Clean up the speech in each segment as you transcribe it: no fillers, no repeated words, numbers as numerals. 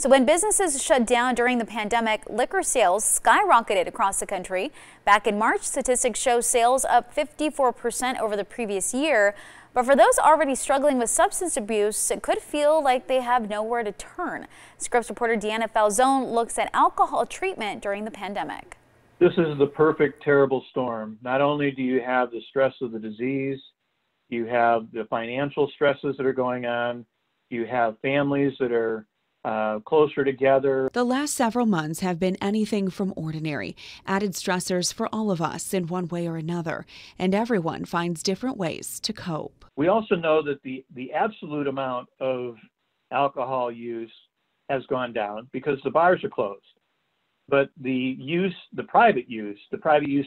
So when businesses shut down during the pandemic, liquor sales skyrocketed across the country. Back in March, statistics show sales up 54% over the previous year. But for those already struggling with substance abuse, it could feel like they have nowhere to turn. Scripps reporter Deanna Falzone looks at alcohol treatment during the pandemic. This is the perfect terrible storm. Not only do you have the stress of the disease, you have the financial stresses that are going on, you have families that are closer together. The last several months have been anything from ordinary, added stressors for all of us in one way or another, and everyone finds different ways to cope. We also know that the absolute amount of alcohol use has gone down because the bars are closed. But the private use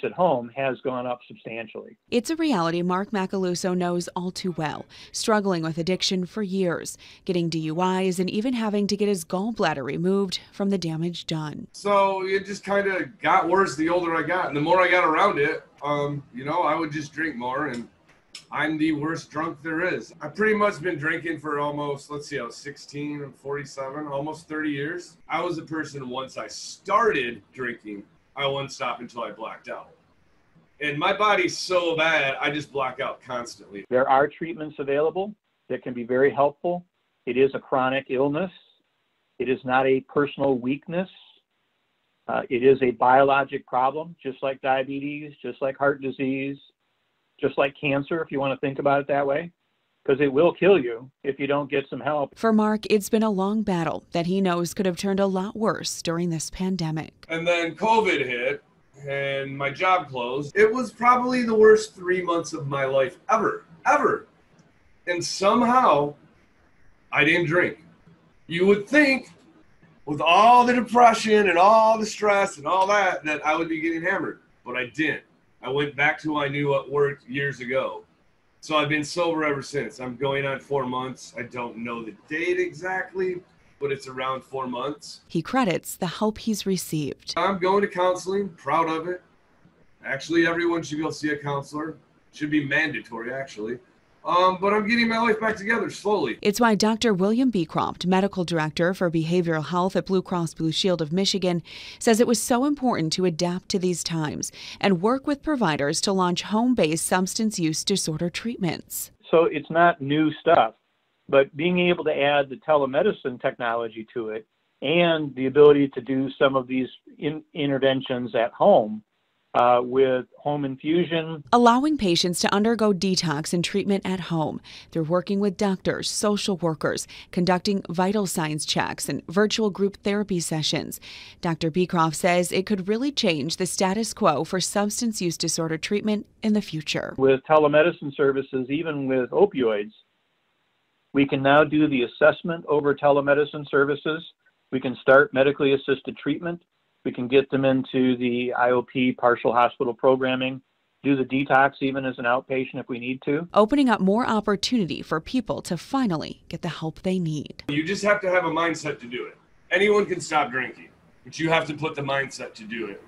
at home has gone up substantially. It's a reality Mark Macaluso knows all too well, struggling with addiction for years, getting DUIs and even having to get his gallbladder removed from the damage done. So it just kind of got worse the older I got. And the more I got around it, I would just drink more, and I'm the worst drunk there is. I've pretty much been drinking for almost, I was 16, I'm 47, almost 30 years. I was a person, once I started drinking, I wouldn't stop until I blacked out. And my body's so bad, I just black out constantly. There are treatments available that can be very helpful. It is a chronic illness. It is not a personal weakness. It is a biologic problem, just like diabetes, just like heart disease, just like cancer, if you want to think about it that way, because it will kill you if you don't get some help. For Mark, it's been a long battle that he knows could have turned a lot worse during this pandemic. And then COVID hit and my job closed. It was probably the worst 3 months of my life ever. And somehow I didn't drink. You would think with all the depression and all the stress and all that I would be getting hammered, but I didn't. I went back to who I knew what worked years ago. So I've been sober ever since. I'm going on 4 months. I don't know the date exactly, but it's around 4 months. He credits the help he's received. I'm going to counseling, proud of it. Actually, everyone should go see a counselor. Should be mandatory, actually. But I'm getting my life back together slowly. It's why Dr. William Beecroft, Medical Director for Behavioral Health at Blue Cross Blue Shield of Michigan, says it was so important to adapt to these times and work with providers to launch home-based substance use disorder treatments. So it's not new stuff, but being able to add the telemedicine technology to it and the ability to do some of these interventions at home with home infusion. Allowing patients to undergo detox and treatment at home through working with doctors, social workers, conducting vital signs checks and virtual group therapy sessions. Dr. Beecroft says it could really change the status quo for substance use disorder treatment in the future. With telemedicine services, even with opioids, we can now do the assessment over telemedicine services. We can start medically assisted treatment. We can get them into the IOP, partial hospital programming, do the detox even as an outpatient if we need to. Opening up more opportunity for people to finally get the help they need. You just have to have a mindset to do it. Anyone can stop drinking, but you have to put the mindset to do it.